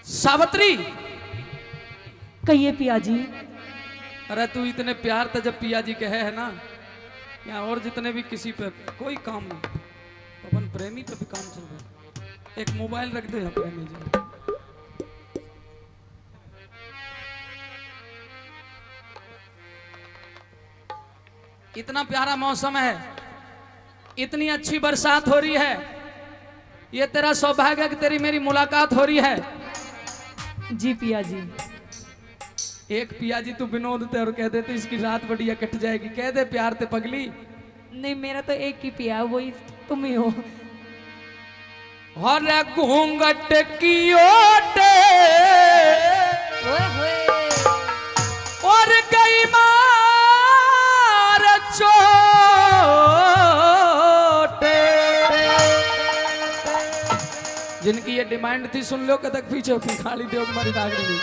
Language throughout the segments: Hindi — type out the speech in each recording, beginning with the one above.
सावित्री। कहिए पिया जी। अरे तू इतने प्यार तो जब पिया जी कहे है ना, या और जितने भी किसी पे कोई काम नहीं, अपन प्रेमी पे भी काम चल रहा। एक मोबाइल रख दो यहाँ प्रेमी जी। इतना प्यारा मौसम है, इतनी अच्छी बरसात हो रही है, ये तेरा सौभाग्य कि तेरी मेरी मुलाकात हो रही है। जी पिया जी। एक पिया जी तू विनोद थे और कह देते इसकी रात बढ़िया कट जाएगी, कह दे प्यार ते पगली। नहीं मेरा तो एक ही पिया, वही तुम ही हो। और घूंघट की ओटे और गई मार चोटे। जिनकी ये डिमांड थी सुन लो, कदक पीछे खाली दो तुम्हारी नागरी।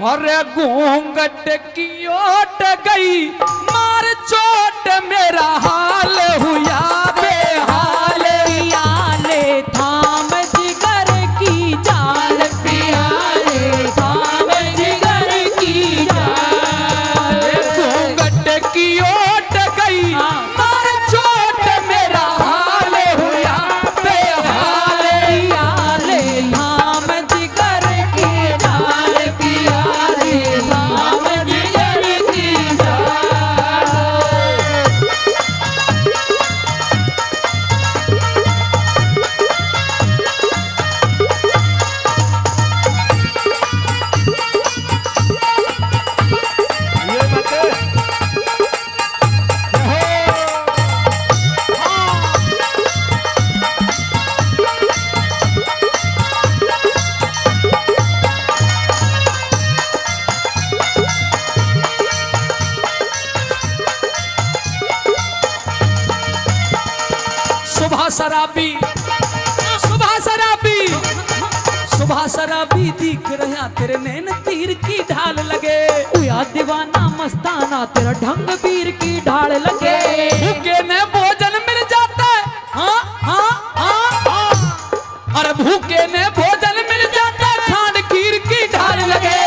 और घूंघट की ओट गई मार चोट, मेरा हाल हुआ बेहाल। पियाले थाम जिगर की जाल, पियाले थाम जिगर की जाल। घूंघट की ओट गई मार चोट, मेरा हाल हुआ बेहाल। पियाले थाम जिगर की जाल, पियाले थाम जिगर की जाल। शराबी सुबह शराबी सुबह शराबी दिख रहा तेरे नैन तीर की ढाल लगे। या दीवाना मस्ताना तेरा ढंग वीर की ढाल लगे। भूखे ने भोजन मिल जाता है, हाँ हाँ हाँ हाँ। अरे भूखे ने भोजन मिल जाता है, खांड खीर की ढाल लगे।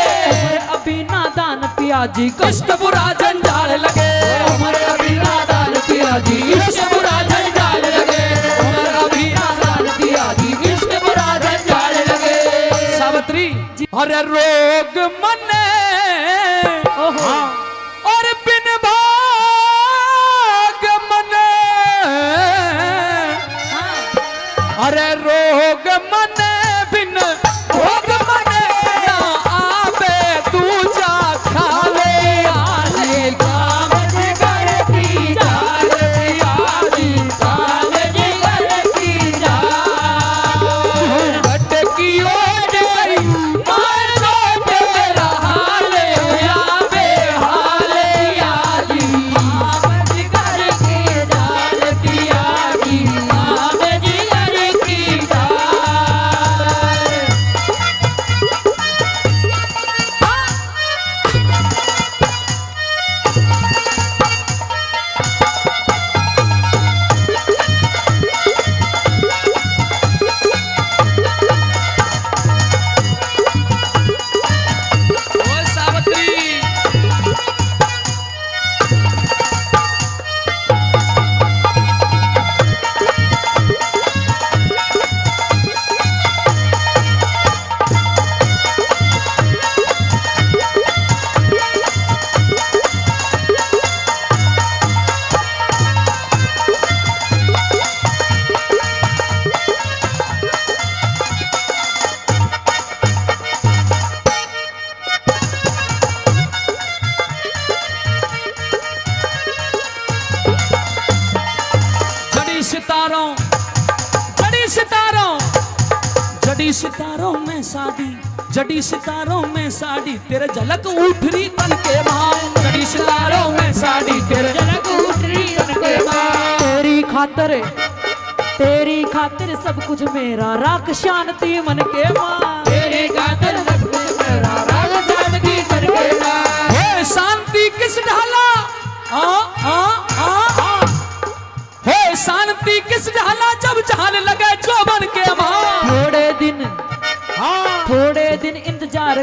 अभी नादान पिया जी कष्ट बुरा जंजाल लगे। अभी नादान पिया जी कष्ट बुरा जंजाल लगे। सावित्री अरे रोग मने और बिन भाग मने। अरे रोग मने बिन भोग मने, ना आवे तू जा खाले। आले काम जिगर की जाल, यारी काम जिगर की जाल। घूंघट की ओट गई मार चोट, मेरा हाल हुआ बेहाल। यारी काम जिगर की जाल, यारी काम जिगर की जाल। ओ सावित्री जड़ी सितारों जड़ी सितारों जड़ी सितारों में शादी, जड़ी सितारों में साड़ी, तेरे झलक उठरी तन के भाव। जड़ी सितारों में साड़ी, तेरे झलक उठरी तन के भाव। तेरी खातिर सब कुछ मेरा, राख शांति मन के मां। तेरी खातिर सब कुछ मेरा, राख शांति मन के मां। हे शांति किस ढाला, हे शांति किस ढाला, जब झाल लगे चौबन के मां। थोड़े दिन हाँ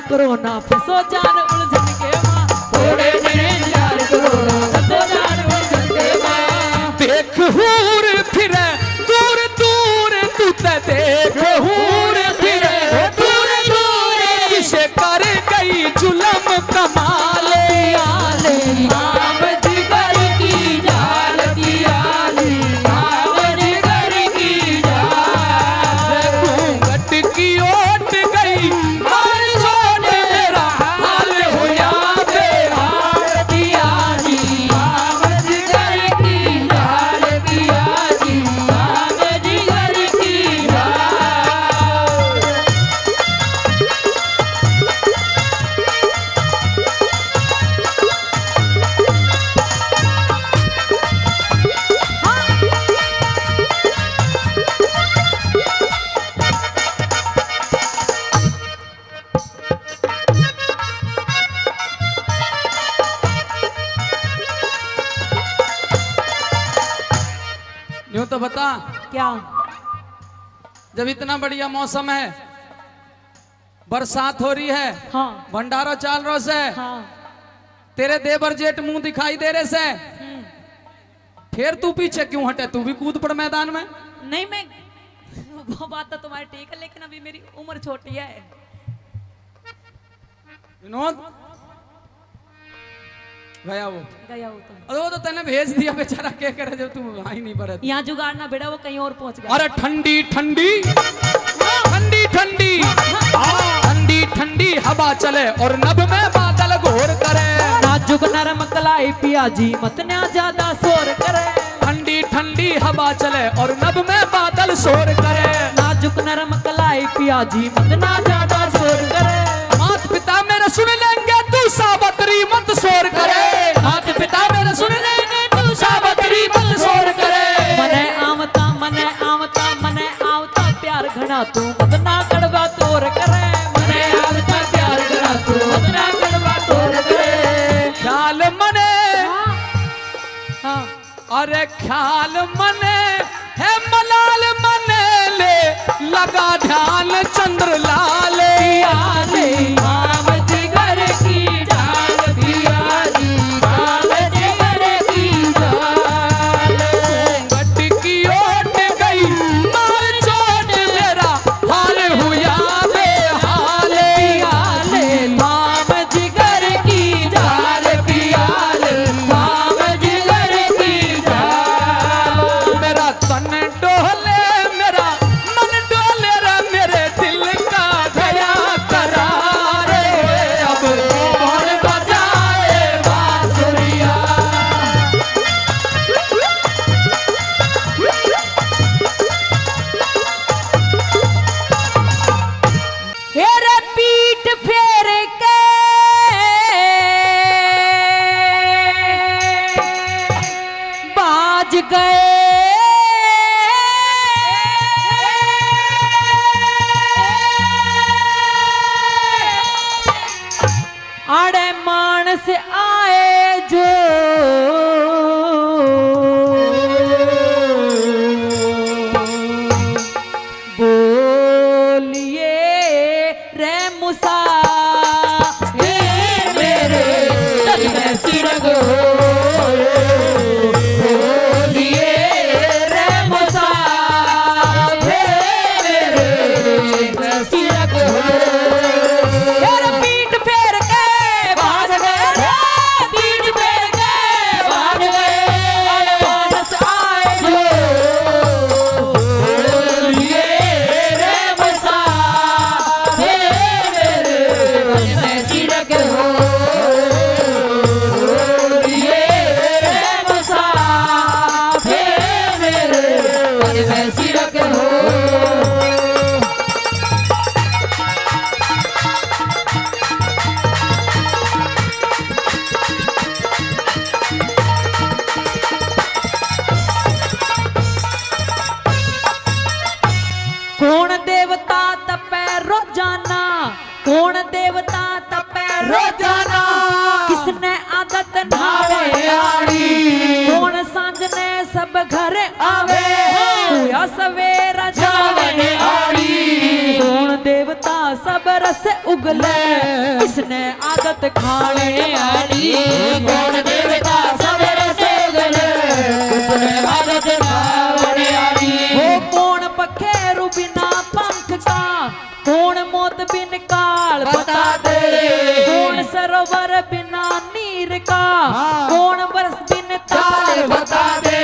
करो ना फंसो जान उलझन के माँ, थोड़े दिन इंतजार करो ना फंसो जान उलझन के माँ। देख हूर फिरे दूर दूर तू ते देख हूर फिरे दूर दूर किसे कर गई जुलम कमाले आले नाम जिगर की जाल की आली, नाम जिगर की जाल। घूंघट की ओट गई मार चोट मेरा हाल होया बेहाल की आली, नाम जिगर की जाल की आली, नाम जिगर की जाल। यूं तो बता, क्या? जब इतना बढ़िया मौसम है, बरसात हो रही है, हाँ भंडारा चाल रहा से, हाँ तेरे देवर जेठ मुंह दिखाई दे रहे से, फिर तू पीछे क्यों हटे? तू भी कूद पड़ मैदान में। नहीं मैं वो बात तो तुम्हारी ठीक है, लेकिन अभी मेरी उम्र छोटी है। विनोद गया वो, गया वो तो अरे वो तो तने भेज दिया बेचारा, क्या करे जब तू आई नहीं पर। यहाँ जुगाड़ ना बेड़ा, वो कहीं और पहुंच गया। अरे ठंडी ठंडी ठंडी ठंडी ठंडी ठंडी हवा चले और नभ में बादल घोर करे, नाजुक नरम कलाई पिया जी मत ना ज्यादा शोर करे। ठंडी ठंडी हवा चले और नभ में बादल शोर करे, नाजुक नरम कलाई पिया जी मत ना ज्यादा शोर करे। मात पिता मेरे सुन लेंगे तू सावत्री मत शोर करे, मात पिता मेरे सुन लेंगे तू सावत्री मत शोर करे। मने आवता मने आवता मने आवता प्यार घना तू मत ना कड़वा तोर करे। मने आवता प्यार घना तू मत ना कड़वा तोर करे। ख्याल मने हाँ अरे ख्याल मने है मलाल मने ले लगा ध्यान चंद्र लाल पियाले नाम जिगर की जाल, पियाली नाम जिगर की जाल। घूंघट की ओट गई मार चोट मेरा हाल हुआ बेहाल। पियाले नाम जिगर की जाल, पियाले नाम जिगर की जाल। मेरा तन डोले मेरा मन डोले रे मेरे दिल का गया करार, अब कौन बजाए बांसुरिया। हेरे पीठ फेर के बाज गए आड़े मानस आए जो बोलिए रे मुसा हे मेरे तज में सिरग बोलिए रे मुसा हे मेरे सिरग यार पीठ फेर के भाग गए, पीठ फेर के भाग गए मानस आए जो बोलिए रे मुसा हे मेरे मन में सिरक हो। बोलिए रे मुसा हे मेरे मन में सिरक हो। कौन देवता तपे रोजाना, कौन देवता तपे रोजाना, किसने आदत नावे आड़ी, कौन सांझने सब घर आवे या सवेरा जावे आड़ी, कौन देवता सब रस उगले किसने आदत खाने आली कौन देवता सवेरे से उगले किसने आदत खाने आली हो कौन पखेरु बिना पंख का कौन मौत बिन काल बता दे कौन सरोवर बिना नीर का कौन बरस बिन ताल बता दे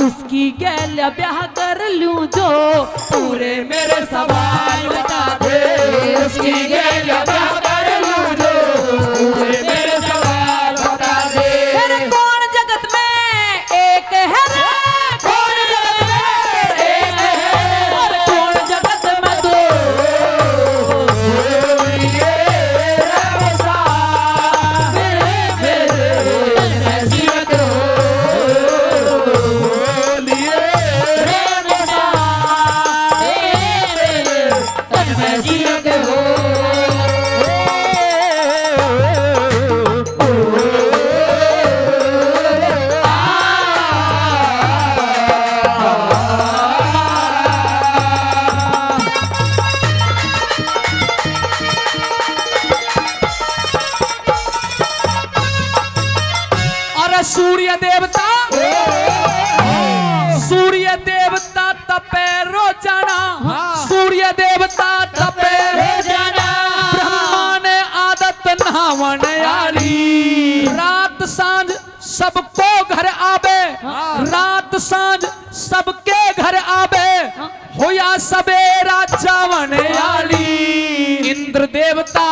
उसकी गैल्या ब्याह कर लूं जो पूरे मेरे सवाल बता दे उसकी गैल्या ब्याह कर लूं जो पूरे मेरे सवाल बता दे फिर कौन जगत में एक है रे कौन जगत में एक है और कौन जगत में दो सूर्य देवता तपे रोजाना सूर्य देवता तपे रोजाना ब्रह्मा ने आदत नहावन आली रात सांझ सबको घर आवे रात सांझ सबके घर आवे होया सवेरा चावन आली इंद्र देवता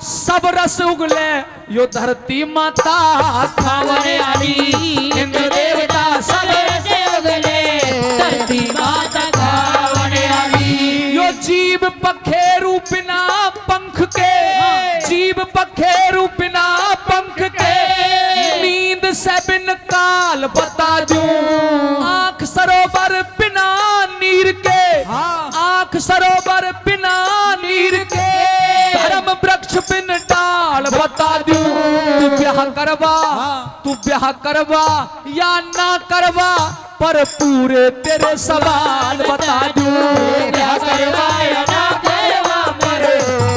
सब रस उगले यो धरती माता खावन आली इंद्र देवता सब रस उगले धरती माता खावन आली यो जीव पखेरु बिना पंख के जीव पखेरु बिना पंख के नींद से बिन काल बता दूं आंख सरोवर बिना नीर के आंख सरोवर बिना नीर के धर्म वृक्ष बिन डाल बता दूं तू ब्याह करवा या ना करवा पर पूरे तेरे सवाल बता दूं ब्याह करवा या ना करवा पर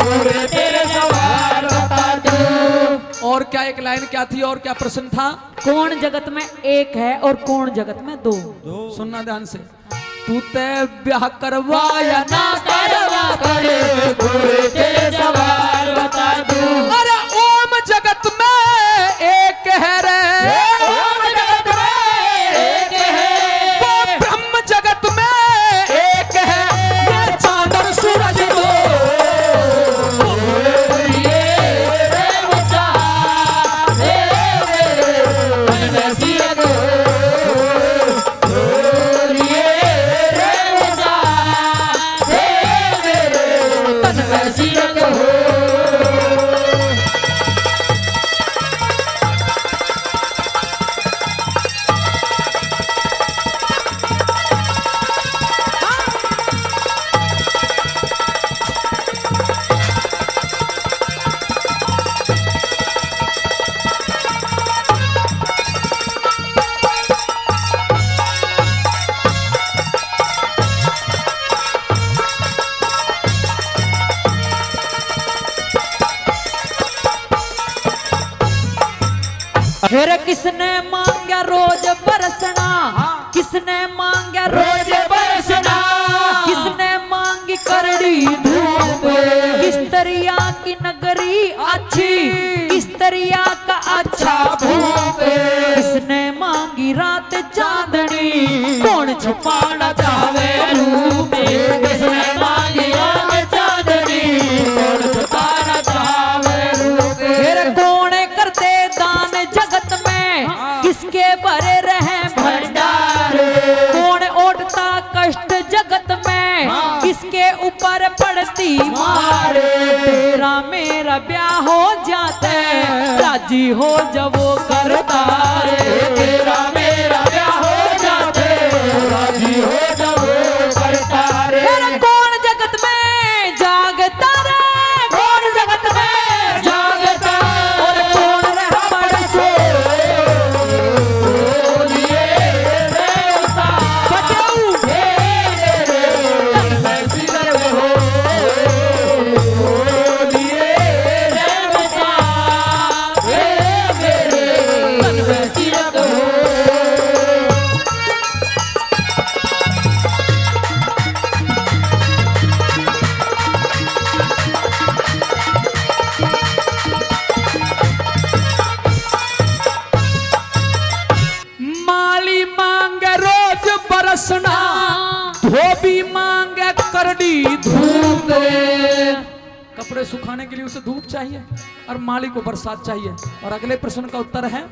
पूरे तेरे सवाल बता दूं। और क्या एक लाइन क्या थी और क्या प्रश्न था कौन जगत में एक है और कौन जगत में दो सुनना ध्यान से तू ते ब्याह करवा या ना करवा पर पूरे तेरे सवाल बता दूं। अरे ओम जगत में एक है रे ओम जगत में एक है वो ब्रह्म जगत में एक है ये चांद और सूरज दो फिर किसने मांगा रोज बरसना किसने मांगा रोज बरसना किसने मांगी करड़ी धूप किस तरिया की नगरी अच्छी किस तरिया का अच्छा भूप किसने मांगी रात चांदनी कौन छुपाना चाहे रूप किसने मांगी रात चांदनी कौन छुपाना चाहे रूप फिर कौन करते दान जगत में किसके भरे रहे भंडार कौन ओढ़ता कष्ट जगत में किसके ऊपर पड़ती मार तेरा मेरा ब्याह हो जाते राजी हो जब वो करता तेरा मेरा ब्याह हो जाते राजी हो जब वो करता फिर कौन जगत में जागता रे कौन जगत में जागता और कौन रह पड़ सो लिए रे बचाऊ कपड़े सुखाने के लिए उसे धूप चाहिए और माली को बरसात चाहिए। और अगले प्रश्न का उत्तर है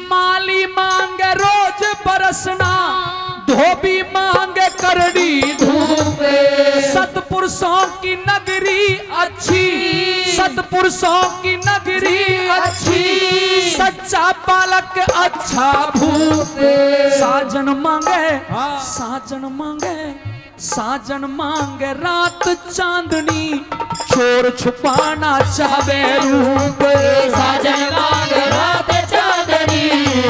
माली मांगे रोज बरसना, धोबी मांगे करड़ी धूप। सतपुरुषों की नगरी अच्छी, सतपुरुषों की नगरी अच्छी, सच्चा बालक अच्छा भूत। साजन मांगे, साजन मांगे, साजन मांगे रात चांदनी, चोर छुपाना चाहे रूप। साजन मांगे रात चांदनी,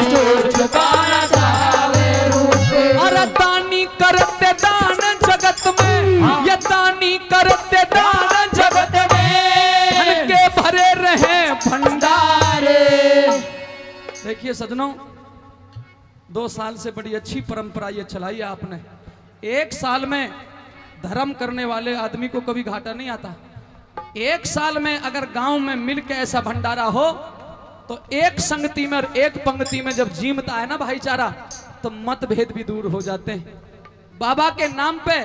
चोर छुपाना चाहे रूप। और दानी करते दान जगत में, ये दानी करते दान जगत में, धन के भरे रहे भंडारे। देखिए सजनों, 2 साल से बड़ी अच्छी परंपरा ये चलाई आपने। 1 साल में धर्म करने वाले आदमी को कभी घाटा नहीं आता। 1 साल में अगर गांव में मिल के ऐसा भंडारा हो तो एक संगति में और एक पंक्ति में जब जीमता है ना भाईचारा, तो मतभेद भी दूर हो जाते हैं। बाबा के नाम पे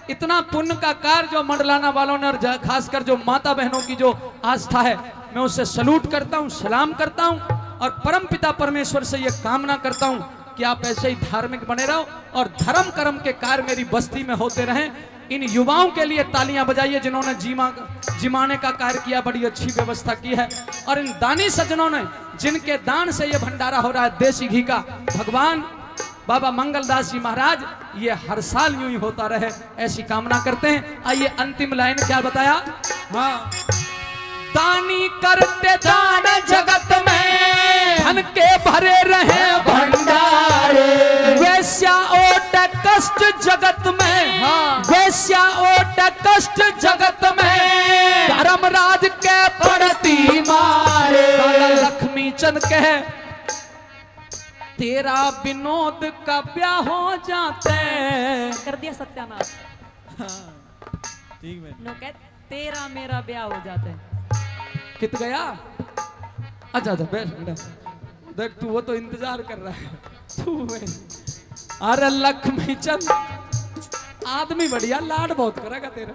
इतना पुण्य का कार्य जो मंडलाना वालों ने और खासकर जो माता बहनों की जो आस्था है, मैं उससे सलूट करता हूँ, सलाम करता हूँ और परम पिता परमेश्वर से ये कामना करता हूँ कि आप ऐसे ही धार्मिक बने रहो और धर्म कर्म के कार्य मेरी बस्ती में होते रहें। इन युवाओं के लिए तालियां बजाइए जिन्होंने जिमाने का कार्य किया, बड़ी अच्छी व्यवस्था की है। और इन दानी सज्जनों ने जिनके दान से ये भंडारा हो रहा है देसी घी का, भगवान बाबा मंगलदास जी महाराज ये हर साल यूं ही होता रहे, ऐसी कामना करते हैं। आइए अंतिम लाइन क्या बताया, हाँ, दानी करते दान जगत में, धन के भरे रहे भंडारे। वैश्या ओट कष्ट जगत में, वैश्या ओट कष्ट जगत में, धर्मराज के पड़ती मारे। लक्ष्मी चंद कहे तेरा विनोद का ब्याह हो जाते, कर दिया सत्यानाश। ठीक है, नो कह तेरा मेरा ब्याह हो जाते हैं। कित गया, अच्छा अच्छा बैठ देख तू, वो तो इंतजार कर रहा है तू। अरे लक्ष्मी चंद आदमी बढ़िया, लाड बहुत करेगा तेरा।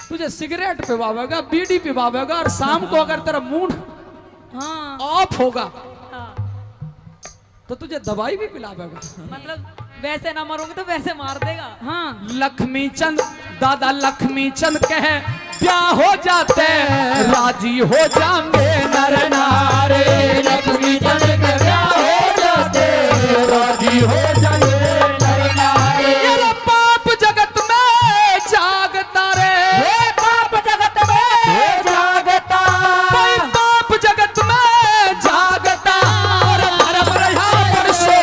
तुझे सिगरेट पिवावेगा, बीड़ी पिवावेगा और शाम को अगर तेरा मूड ऑफ होगा तो तुझे दवाई भी पिलावेगा। मतलब वैसे ना मरोगे तो वैसे मार देगा। हाँ, लक्ष्मी चंद, दादा लक्ष्मी चंद कहे ब्याह हो जाते राजी हो जाएंगे नर नारे। लक्ष्मी चंद के ब्याह हो जाते राजी हो जाएंगे नर नारे। ये पाप जगत में जागता रे, पाप जगत में जागता, कोई पाप जगत में जागता। और धर्म रहा परसो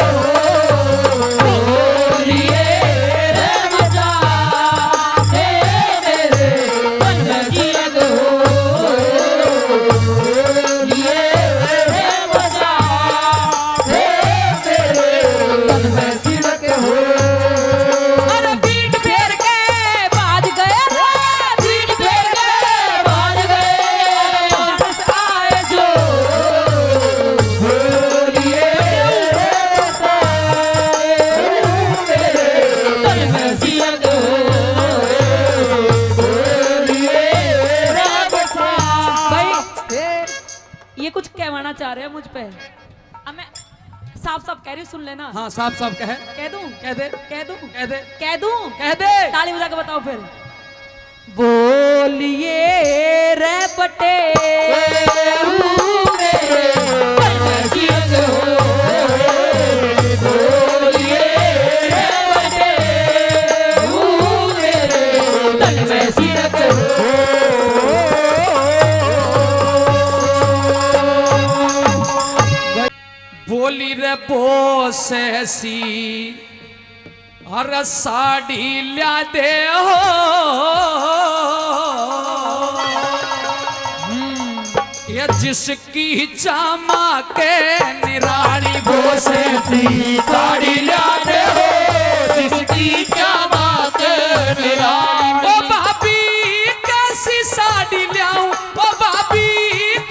चाह रहे हैं मुझ पे। अब मैं साफ साफ कह रही हूँ, सुन लेना। हाँ साफ साफ कह दूं, कह दे, कह दूं, कह दे, कह दूं, कह दे, ताली बजा के बताओ फिर। बोलिए रे बटे बोली रे बोस सी और साड़ी लिया दे हो, ये जिसकी चामा के निराली बोस सी साड़ी लिया दे हो, जिसकी चामा के निराली। ओ भाभी कैसी साड़ी लियाऊं, ओ भाभी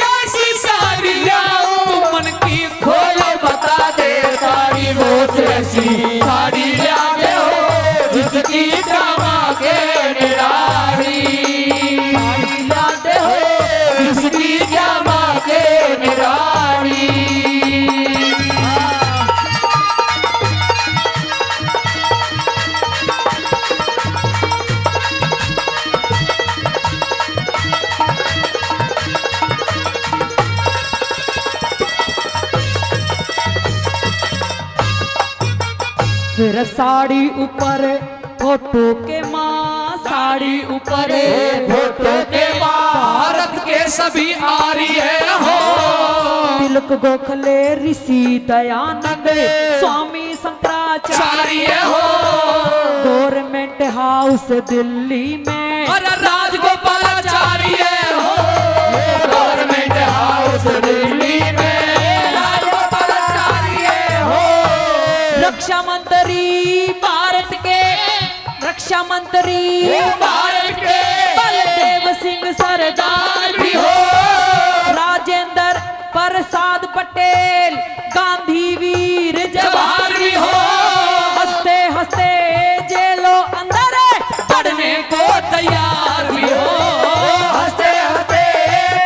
कैसी साड़ी लियाऊं, तू मन की खोल बता दे साड़ी बोस सी साड़ी लिया दे हो, जिसकी चामा के निराली। फिर साड़ी ऊपर फोटो के माँ, साड़ी ऊपर फोटो के भारत के सभी आर्य हो। तिलक गोखले ऋषि दयानंद स्वामी शंकराचार्य हो। गवर्नमेंट हाउस दिल्ली में अरे राजगोपालाचार्य हो। गवर्नमेंट हाउस दिल्ली में राजगोपालाचार्य हो। रक्षा मंत्री भारत के, रक्षा मंत्री भारत के बलदेव सिंह सरदार भी हो। राजेंद्र प्रसाद पटेल गांधी वीर जवाहर भी हो। हंसते हंसते जेलों अंदर पढ़ने को तैयार भी हो। हंसते हंसते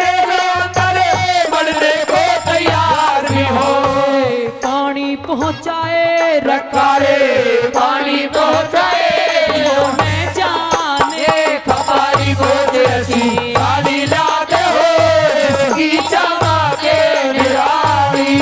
जेलों अंदर पढ़ने को तैयार भी हो। पानी पहुंचाए रखारे पानी पहुंचाए में जाने खपारी को जैसी पानी लाते हो जिसकी चमके निराली।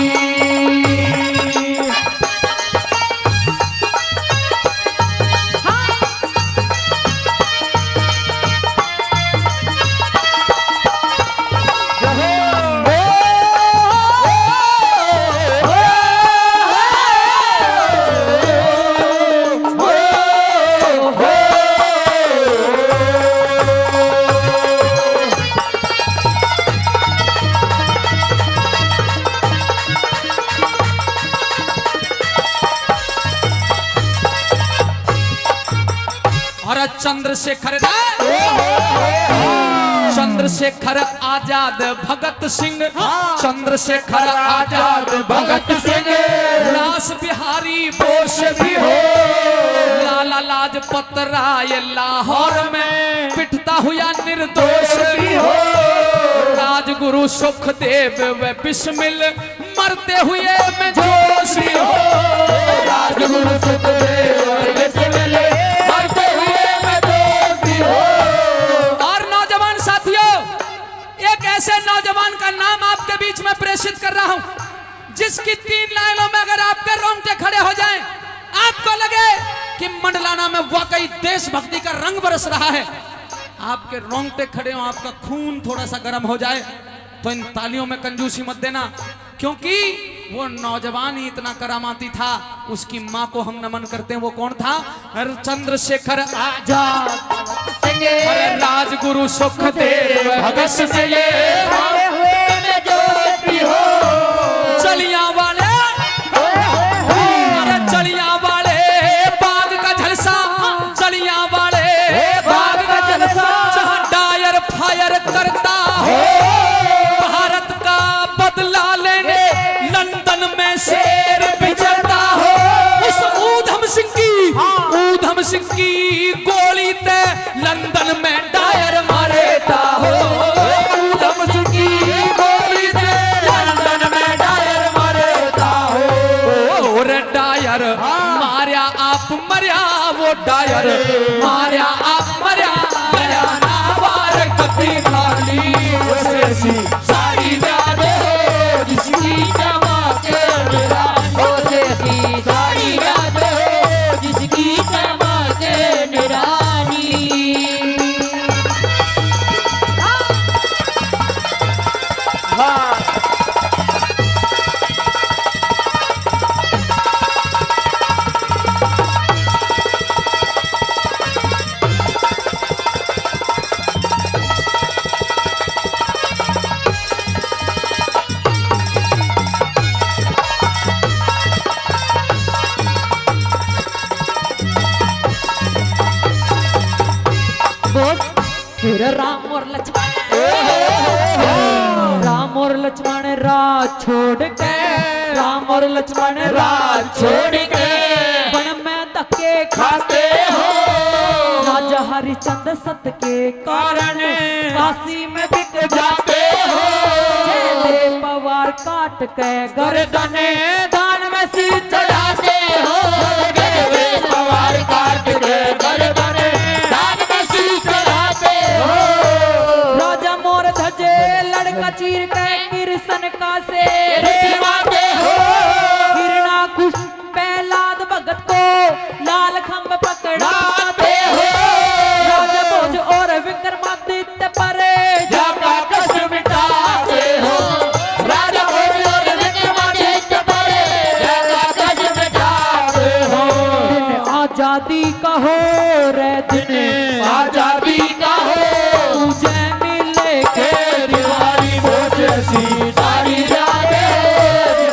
चंद्रशेखर चंद्रशेखर आजाद भगत सिंह, चंद्रशेखर आजाद भगत सिंह। रास बिहारी बोस भी हो। लाला लाजपत राय लाहौर में पिटता हुआ निर्दोष भी हो। राजगुरु सुखदेव व बिस्मिल मरते हुए में जोश भी हो। राजगुरु सुखदेव व बिस्मिल मरते हुए में जोश भी हो। और नौजवान साथियों, एक ऐसे नौजवान का नाम आपके बीच में प्रेषित कर रहा हूं जिसकी 3 लाइनों में अगर आपके रोंगटे खड़े हो जाएं, आपको लगे कि मंडलाना में वाकई देशभक्ति का रंग बरस रहा है, आपके रोंगटे खड़े हो, आपका खून थोड़ा सा गर्म हो जाए, तो इन तालियों में कंजूसी मत देना, क्योंकि वो नौजवान ही इतना करामाती था। उसकी माँ को हम नमन करते हैं। वो कौन था? चंद्रशेखर आजाद, अरे राजगुरु सुखदेव भगत सिंह। चलिया वाले, अरे चलिया वाले बाग का झलसा, चलिया वाले बाग का झलसा, जहाँ डायर फायर करता हो, भारत का बदला लेने लंदन में शेर बिचरता हो। उस ऊधम सिंह की गोली ते लंदन में डायर मारेता हो। ऊधम सिंह की गोली ते लंदन में डायर मारेता हो। और डायर मारिया आप मरिया, वो डायर मारिया आप मरिया, मरिया ना वार कभी खाली उसे सी सारी याद हो जिसकी चमके निराली। उसे सी सारी याद हो जिसकी चमके निराली। फिर राम और लक्ष्मण, राम और लक्ष्मण राज छोड़ के, राम और लक्ष्मण राज छोड़ के वन में धक्के खाते हो। राजा हरिचंद्र सत्य के कारण काशी में बिक जाते हो। जयदेव पवार काट के गर्दने दान में सिर चढ़ाते हो। जयदेव पवार काट के गर्दने दान में सिर चढ़ाते हो। राजा मोर धजे लड़का चीर के कृष्ण का से हिरणाकुश प्रहलाद भगत को आजादी का हो रे दिन, आजादी का हो तुझे मिले के दिवाली वो जैसी सारी यादें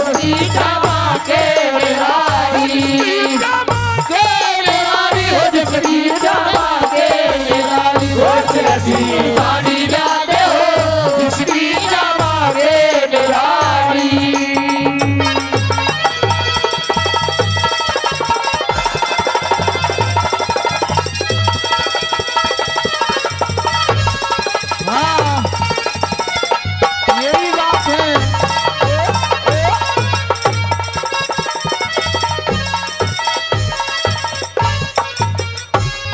जिसकी जमा के निराली के निराली हो जिसकी जमा के निराली वो जैसी सारी यादें हो जिसकी जमा के निराली। यही बात है।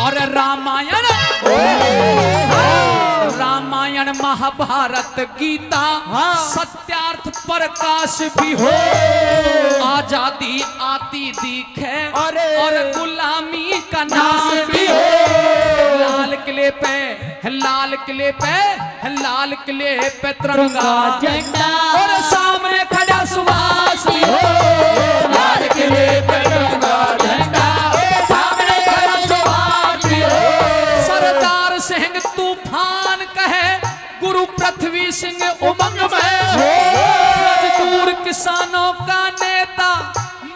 और रामायण रामायण महाभारत गीता सत्यार्थ प्रकाश भी हो, आजादी आती दिखे और गुलामी का नाश भी हो। लाल किले पे लाल किले पे लाल किले पे तिरंगा झंडा और सामने खड़ा सुभाष भी हो। लाल किले पे तिरंगा झंडा सामने खड़ा सुभाष भी हो। सरदार सिंह तूफान कहे गुरु पृथ्वी सिंह उमंग में हो। मजदूर किसानों का नेता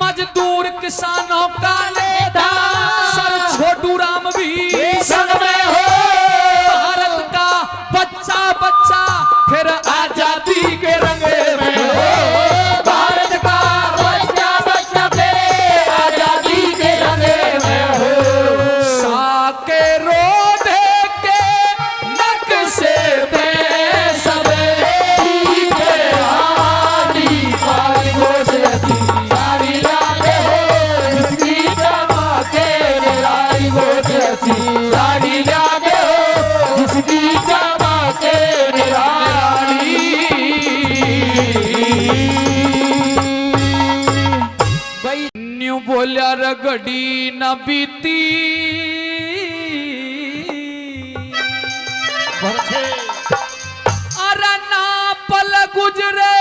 मजदूर किसानों का नेता सर छोटू राम भी संग में हो। भारत का बच्चा बच्चा फिर आजादी के रंगे में हो। भारत का बच्चा बच्चा फिर आजादी के रंगे में हो। साके रोधे के नक्शे पे सबे के हाली पाली गोशती सारी यादें हो जिसकी जमा के निराली गोशती सारी यादें हो जिसकी जमा के निराली। न्यू बोलिया रगड़ी न बीती अरे ना पल गुजरे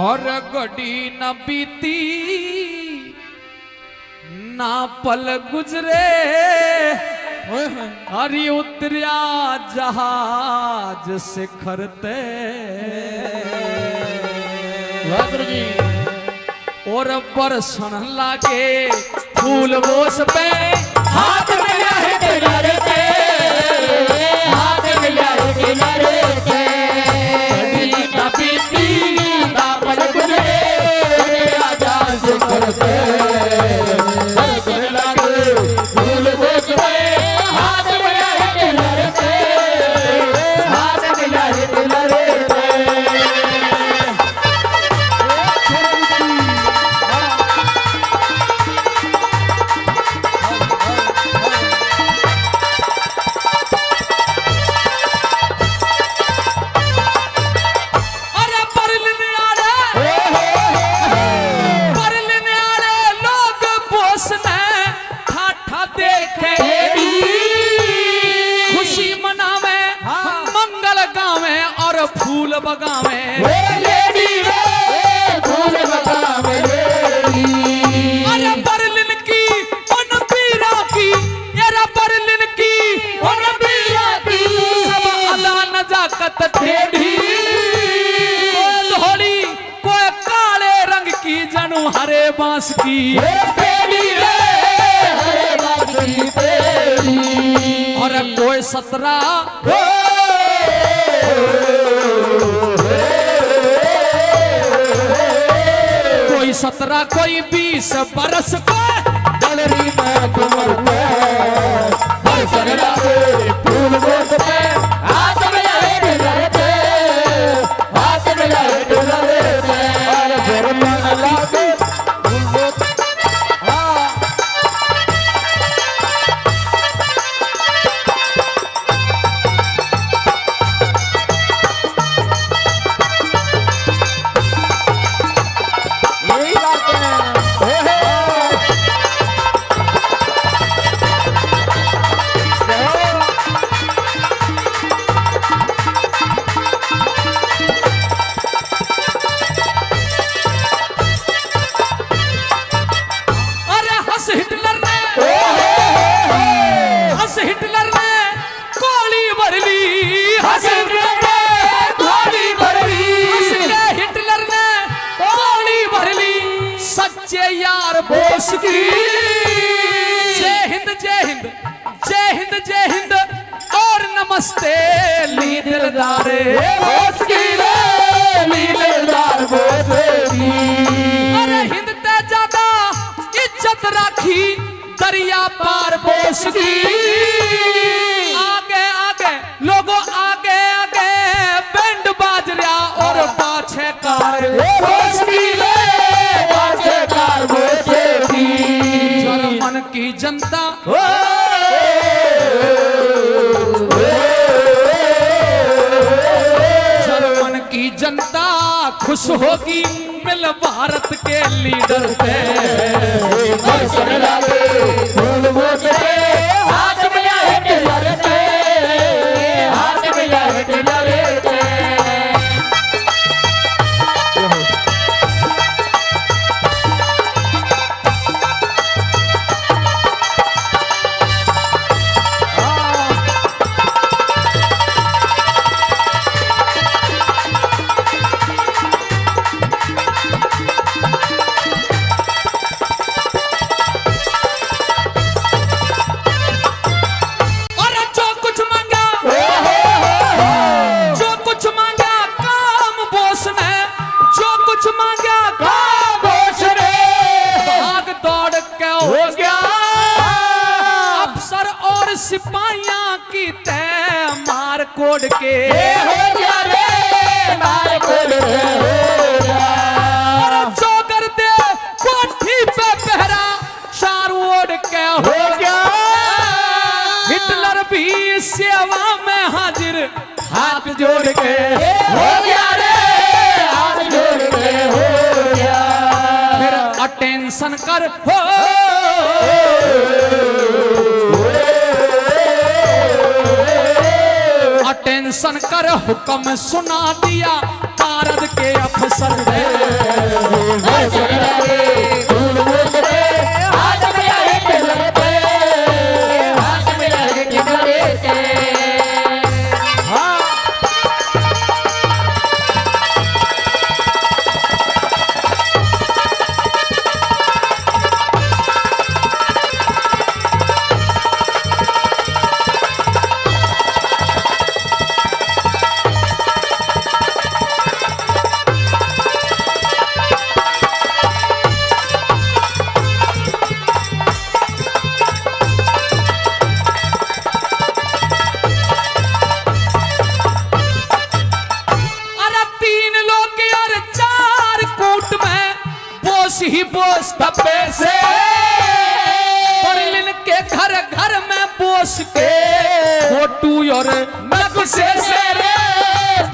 और घड़ी न बीती ना पल गुजरे हरी उतरिया जहाज से खरते और बरसन लागे फूल बोस पे हाथ मिला है किनारे पे हाथ मिला है किनारे पे घड़ी न बीती ना पल गुजरे जहाज से खरते फूल बगावे फूल बगावे अरे बर्लिन की उन पीरा की यारा बर्लिन की उन पीरा की सब अदा नजाकत टेढ़ी कोई धोली कोई काले रंग की जनू हरे बांस की हरे बांस की और कोई 17 कोई 17 कोई 20 बरस को डलरी में कुमर पे बरसन लागे फूल बोस पे हाथ मिलाए डुलरे पे हाथ मिलाए डुलरे पे और बरसन लागे फूल बोस बोस की। जय हिंद जय हिंद जय हिंद जय हिंद और नमस्ते ली दिलदारे बोस की रे, ली दिलदार बोस की। अरे हिंद ते ज्यादा इज्जत राखी दरिया पार बोस की। आगे आगे लोगों आगे आगे बैंड बाज रहा और पाछे कार बोस की रे, पाछे कार बोस की। जर्मन की जनता जर्मन की जनता खुश होगी मिल भारत के लीडर से। हाथ मिला हिटलर से, हाथ मिला हिटलर से। सिपाहियां की तय मार कोड के हो गया रे, मार कोड हो गया। चौगर दे कोठी पे पहरा चार ओढ़ के हो गया। हिटलर भी सेवा में हाजिर हाथ जोड़ के हो गया रे, हाथ जोड़ के हो गया। फिर अटेंशन कर हो अटेंशन कर हुक्म सुना दिया कारद के अफसर ने। ही बोस धब्बे से बर्लिन के घर घर में बोस के फोटू और नक्शे से रे,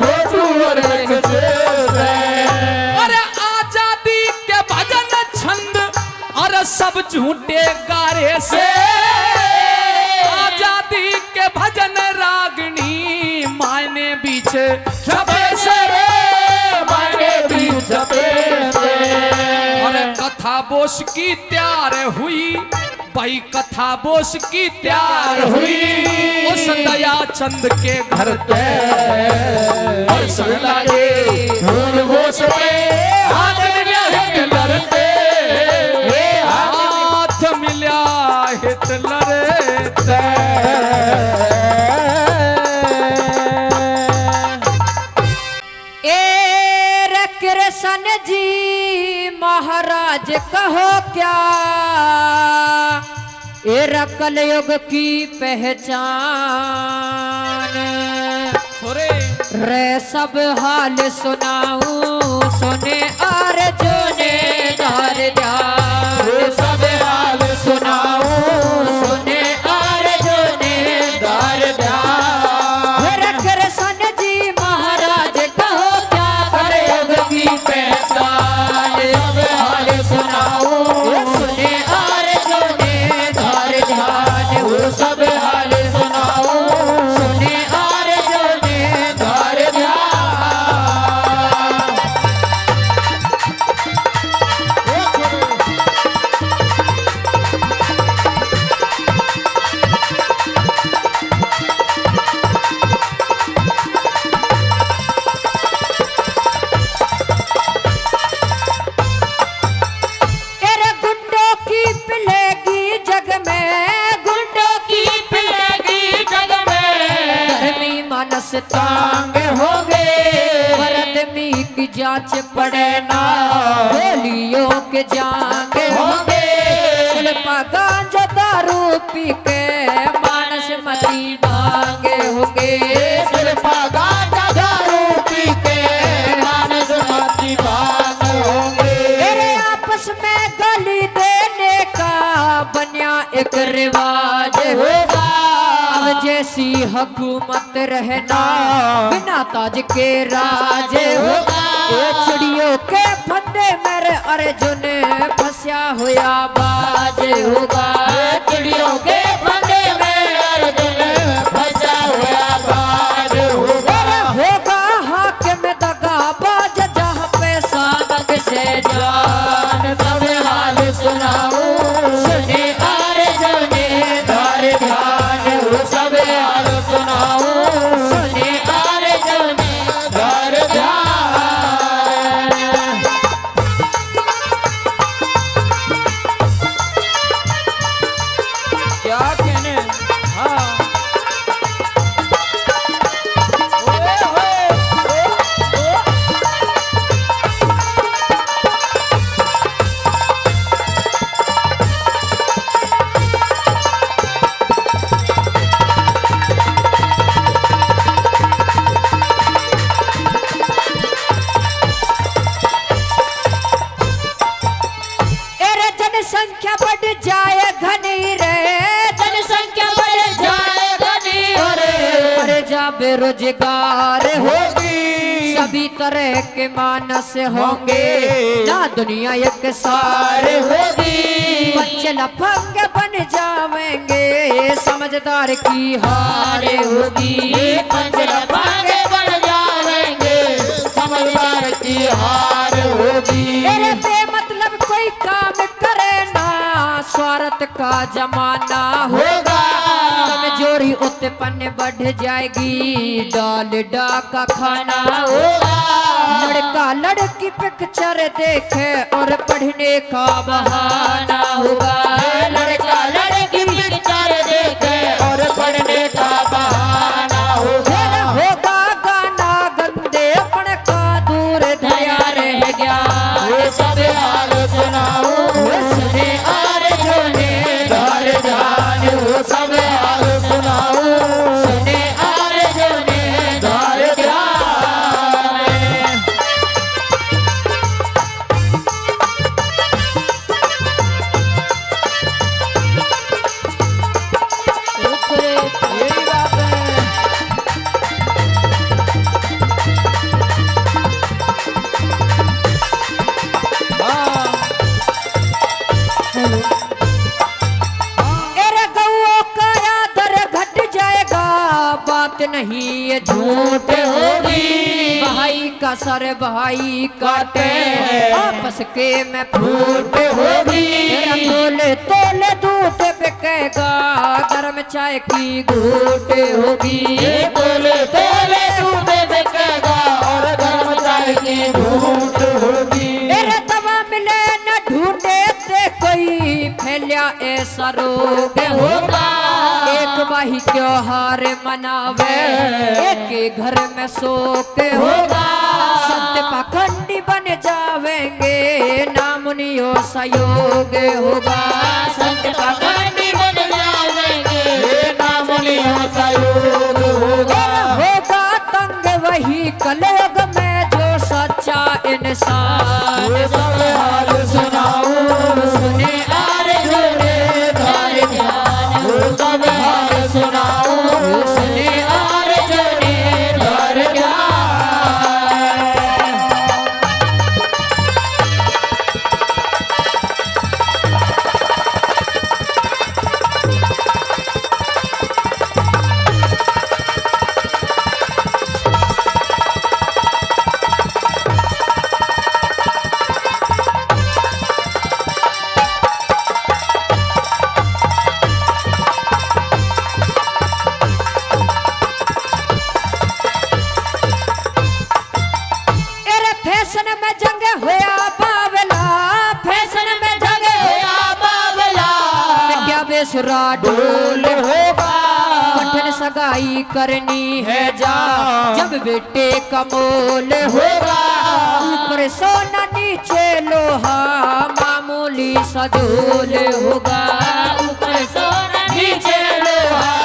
फोटू और नक्शे से। अरे आजादी के भजन छंद और सब झूठे गारे से। आजादी के भजन रागनी मायने बीच छपे से रे, मायने बीच छपे से। कथा बोस की तैयार हुई भाई, कथा बोस की तैयार हुई उस दया चंद के घर पे। और सुन लगे धूल बोस पे हाथ मिला हिटलर पे, हाथ मिला हिटलर पे। कृष्ण जी महाराज कहो क्या ये कलयुग की पहचान रे, सब हाल सुनाऊं सुने अर्जुन ने धार ध्यान। सब हाल सुनाऊं सुने अर्जुन ने धार ध्यान। कृष्ण जी महाराज कहो क्या कलयुग की पहचान, सब हाल सुनाऊं सुने अर्जुन ने धार ध्यान। वो सब हाल सुनाऊं सुने अर्जुन ने धार ध्यान। मानस तांग होंगे वरदमी की जांच पड़े ना गोलियों के जांग होंगे सुलपा गांजा दारू पी के मानस मती भांगे होंगे सिर्फा गांजा दारू पी के मानस मती भांग होंगे। तेरे आपस में गाली देने का बनिया एक रिवाज होगा अब जैसी हुकूमत रहना बिना ताज के राज होगा ये चिड़ियों के फंदे मेरे अर्जुन फंसा हुआ बाज होगा चिड़ियों के फंदे में अर्जुन फंसा हुआ बाज होगा। होगा हाकिम दगाबाज जहाँ पे सादक से जान तब हाल सुनाओ सुने अर्जुने धार ध्यान हो सब हाल सुनाओ सुने अर्जुने धार ध्यान। क्या कहने हाँ अरे जनसंख्या बढ़ जाए घनी रे जनसंख्या बढ़ जाए घनी अरे जा बेरोजगार होगी सभी तरह के मानस होंगे ना दुनिया एक सार होगी बच्चे लफंग बन जाएंगे समझदार की हार होगी बच्चे लफंग बन जाएंगे समझदार की हार होगी। मेरे बेमतलब कोई काम करे ना स्वार्थ का जमाना होगा कमजोरी उत्पन्न बढ़ जाएगी डालडा का खाना होगा लड़का लड़की पिक्चर देखे और पढ़ने का बहाना होगा लड़का लड़की पिक्चर देखे और पढ़ने का बहाना होगा। होगा गाना गंदे पण का दूर धया रह गया ये सब हाल सुनाओ सुने अर्जुने धार ध्यान हो सब हाल सुनाओ सुने अर्जुने धार ध्यान। यही बात है हाँ अरे गौओं का आदर घट जाएगा बात नहीं ये झूठ होगी भाई का सर भाई काटे आपस के में फूट होगी तेरा तोले तोले दूध बिकेगा गर्म चाय की घूट होगी तोले तोले दूध बिकेगा और गर्म चाय की घूंट होगी। मेरे दवा मिले न ढूंढे ते कोई फैलिया ऐसा रोग होगा एक बाही त्योहार मनावे एक के घर में शोक होगा सत्य पाखंडी बन जावेंगे नामुनियो सहयोग होगा सत्य पाखंडी बन जावेंगे ये नामुनियों का योग होगा। होगा तंग वही कलयुग में जो सच्चा इंसान ये सब हाल सुनाओ सुने अर्जुने धार ध्यान हो सब हाल सुनाओ सुने अर्जुने धार ध्यान। बेसुरा ढोल होगा कठिन सगाई करनी है जा, जब बेटे का मोल होगा, ऊपर सोना नीचे लोहा, मामूली सजोल होगा, ऊपर सोना नीचे लोहा,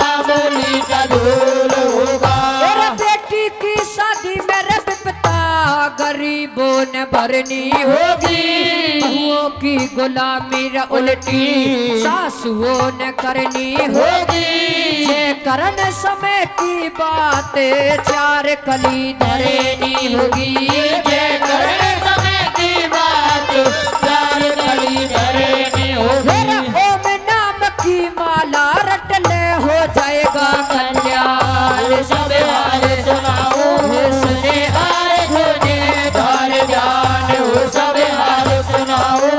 मामूली सा धूल होगा। मेरे बेटी की शादी मेरे पिता गरीबों ने भरनी होगी, बहुओं की गुलामी रे उल्टी सासुओं ने करनी होगी, ये करन समय की बात चार कली धरेनी होगी, ये करने समय की बात चार कली धरेनी होगी। मेरा ओम नाम की माला रट ले हो जाएगा कल्याण, सब हाल सुनाओ, सुने हार धोने धार ज्ञान हो, सब हाल सुनाओ,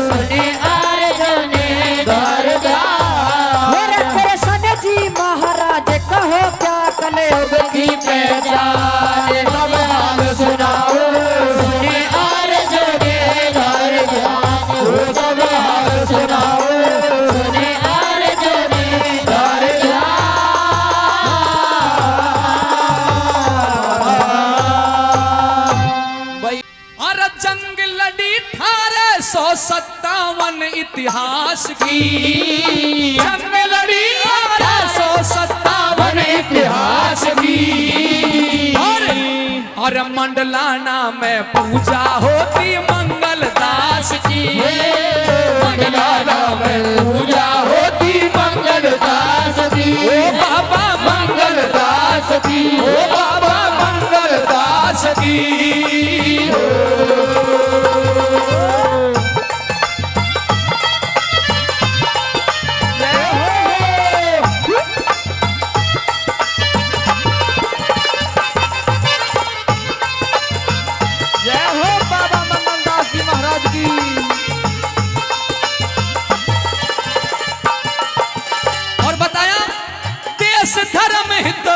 सुने हार धोने धार ज्ञान। मेरे कृष्ण जी महाराज कहो क्या कलयुग की पहचान, सब हाल सुनाओ, सुने हार धोने धार ज्ञान हो, सब हाल सुनाओ, सुने हार धोने धार भाई और जंग लड़ी 1857 इतिहास की, जंग लड़ी 1857 इतिहास की, और मंडलाना में पूजा होती मंगलदास की, मंगलाना में पूजा होती मंगलदास की, ओ बाबा मंगलदास की, ओ बाबा मंगलदास की। जय हो बाबा मंगलदास जी महाराज की। और बताया देश धर्म हित,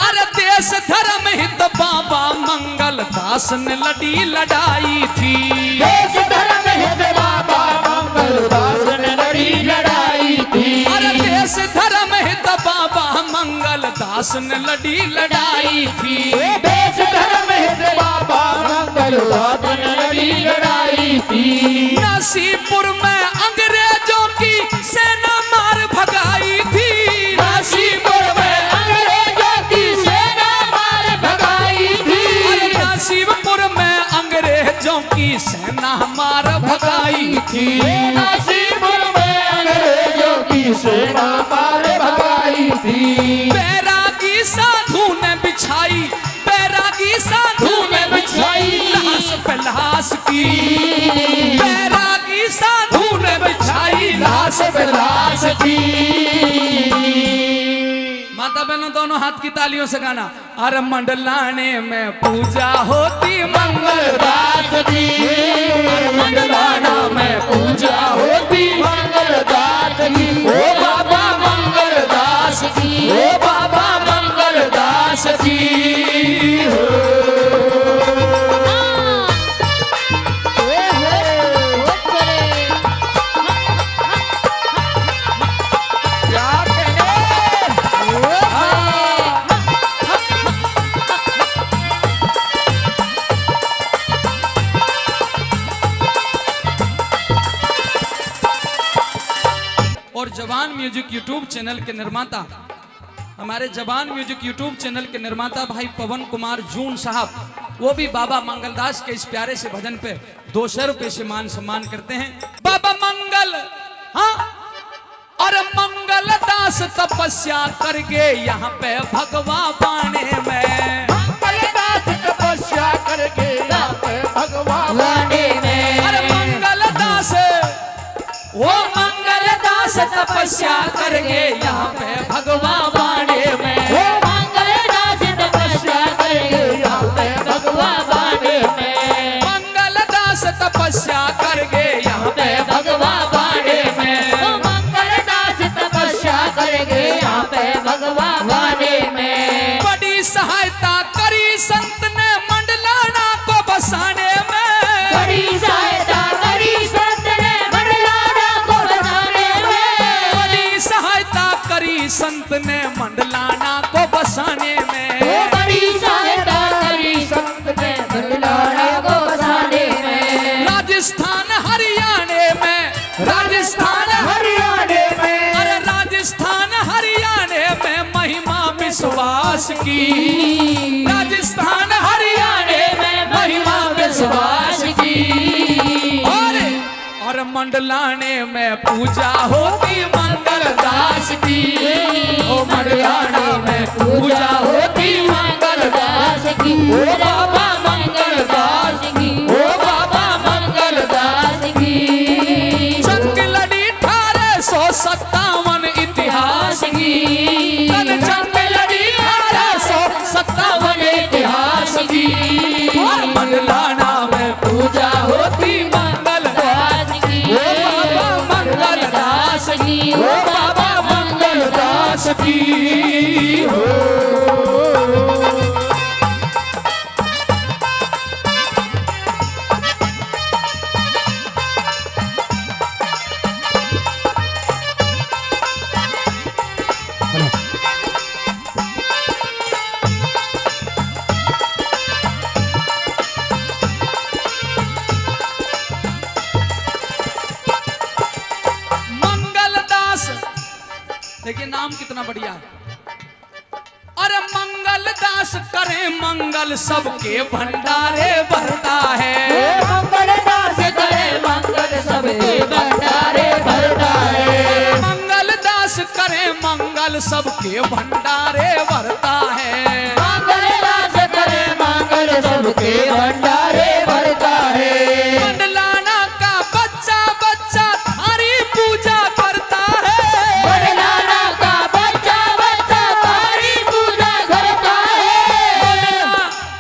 अरे देश धर्म हित बाबा मंगलदास ने लड़ी लड़ाई थी, देश धर्म हित बाबा मंगलदास ने लड़ी लड़ाई थी, अरे देश धर्म हित बाबा मंगलदास ने लड़ी लड़ाई थी, देश धर्म हित बाबा मंगलदास ने लड़ी लड़ाई थी। नसीपुर में अंग्रेजों की सेना मार भगाई थी, नसीपुर में अंग्रेजों की सेना मार भगाई थी, अरे नसीबपुर में अंग्रेजों की सेना मार भगाई थी, नसीपुर में अंग्रेजों की सेना मार भगाई थी। बैरागी साधु ने बिछाई, बैरागी साधु ने बिछाई लाश पे लाश की, बैरागी साधु ने बिछाई लाश पे लाश की। माता बहनों दोनों हाथ की तालियों से गाना, अरे मंडलाने में पूजा होती मंगलदास की, मंडलाना में पूजा होती मंगलदास की, ओ बाबा मंगलदास की, ओ बाबा मंगलदास की। और जवान म्यूजिक यूट्यूब चैनल के निर्माता, हमारे जवान म्यूजिक यूट्यूब चैनल के निर्माता भाई पवन कुमार जून साहब, वो भी बाबा मंगलदास के इस प्यारे से भजन पे 200 रुपए से मान सम्मान करते हैं। बाबा मंगल, हाँ, और मंगलदास तपस्या करके यहाँ पे भगवा बाणे में, मंगलदास तपस्या करके यहाँ पे भगवान में, अरे मंगलदास, वो मंगलदास तपस्या करके यहाँ पे भगवा बाणे में, मंगलदास तपस्या करके यहाँ पे भगवान बाणे में, मंगलदास तपस्या करके यहाँ पे भगवा बाणे में, मंगलदास तपस्या करके यहाँ पे भगवान बाणे में, बड़ी सहायता करी संत ने मंडलाना को बसाने में, बड़ी सहायता करी संत ने मंडलाना को बसाने में, बड़ी सहायता करी करी संत ने मंडलाना को बसाने में। बड़ी सहायता करी संत ने मंडलाना को बसाने में। राजस्थान हरियाणे में, राजस्थान हरियाणे में, अरे राजस्थान हरियाणे में महिमा विश्वास की। राजस्थान हरियाणे में महिमा विश्वास की। और मंडलाने में पूजा होती मंगल दास की। ओ मंडलाने में पूजा होती मंगल दास की। ओ बाबा मंगल दास की, ओ बाबा मंगल दास की। जंग लड़ी 1857 इतिहास की। जंग लड़ी 1857 इतिहास की। और मंडलाना में पूजा होती मंगल दास की। ओ बाबा मंगल दास की, ओ बाबा मंगल दास की हो। देखिए नाम कितना बढ़िया है। अरे मंगल दास करे मंगल सबके भंडारे भरता है। मंगल दास करे मंगल सबके भंडारे भरता है। मंगल दास करे मंगल सबके भंडारे भरता है। मंगल दास करे मंगल सबके भंडारे भरता है। मंडलाना का बच्चा बच्चा थारी पूजा करता है। मंडलाना का बच्चा बच्चा थारी पूजा करता है।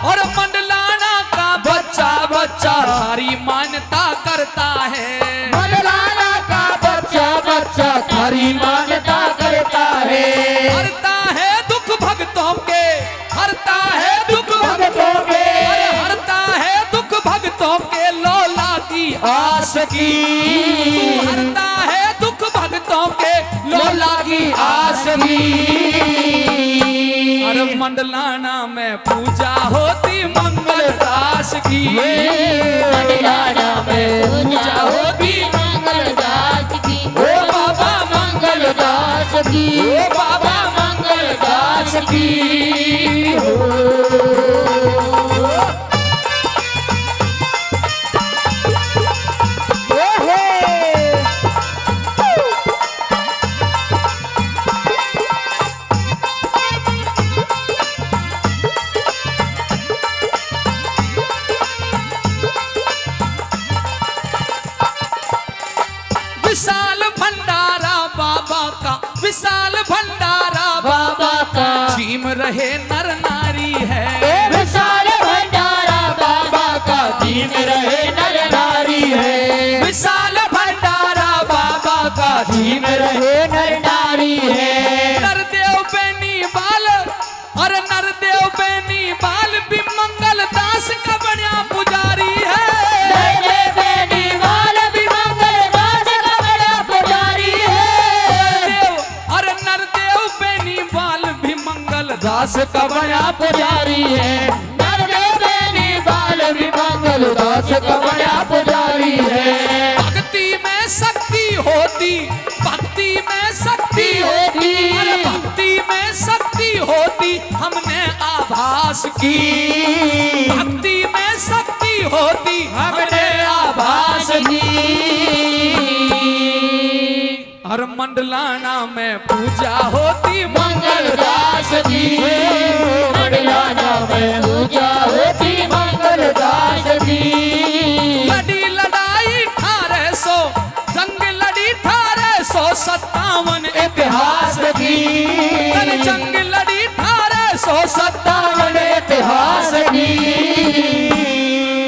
और मंडलाना का बच्चा बच्चा थारी मान्यता करता है। मंडलाना का बच्चा बच्चा थारी मान्यता करता है। हरता है दुख भक्तों के, हरता है दुख भक्तों के, अरे हरता है दुख भक्तों के लोला की आस की। तू हरता है दुख भक्तों के लोला की आस की। अरे मंडलाना में पूजा होती मंगल दास की। मंडलाना में पूजा होती मंगल दास की। ओ बाबा मंगल दास की, ओ बाबा मंगल दास की हो। विशाल भंडारा बाबा का, विशाल भंडारा बाबा का जीम रहे नर नारी है। विशाल भंडारा बाबा का जीव रहे नर नारी है। विशाल भंडारा बाबा का जीव रहे नर नारी है। नरदेव बेनी बाल, और नरदेव बेनी बाल भी मंगल दास का बढ़िया पुजारी है। नरदेव बेनी बाल भी मंगल दास का बड़ा पुजारी है। और नरदेव बेनी बाल भी मंगल दास का बढ़िया पुजारी है। नरदेव बेनी बाल भी मंगल दास का बड़ा पुजारी है। भक्ति में शक्ति होती, भक्ति में शक्ति होती, अरे भक्ति में शक्ति होती हमने आभास की। भक्ति में शक्ति होती हमने आभास की। हर मंडलाना में पूजा होती मंगल दास की। मंडलाना में पूजा होती मंगल दास की। लड़ी लड़ाई 1800, जंग लड़ी 1857 इतिहास की। जंग लड़ी 1857 इतिहास की।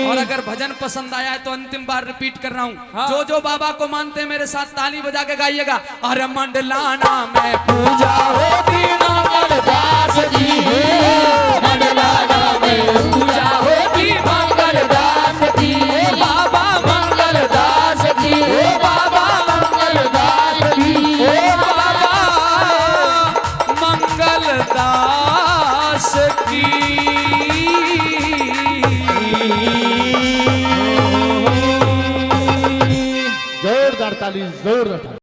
और अगर भजन पसंद आया है तो अंतिम बार रिपीट कर रहा हूँ। जो जो बाबा को मानते हैं मेरे साथ ताली बजा के गाइएगा। अरे मंडलाना में पूजा होती मंगल दास की। मंडलाना में पूजा होती मंगल दास की। बाबा मंगल दास की, ओ बाबा मंगल दास की, ओ बाबा ताली जोर रखा।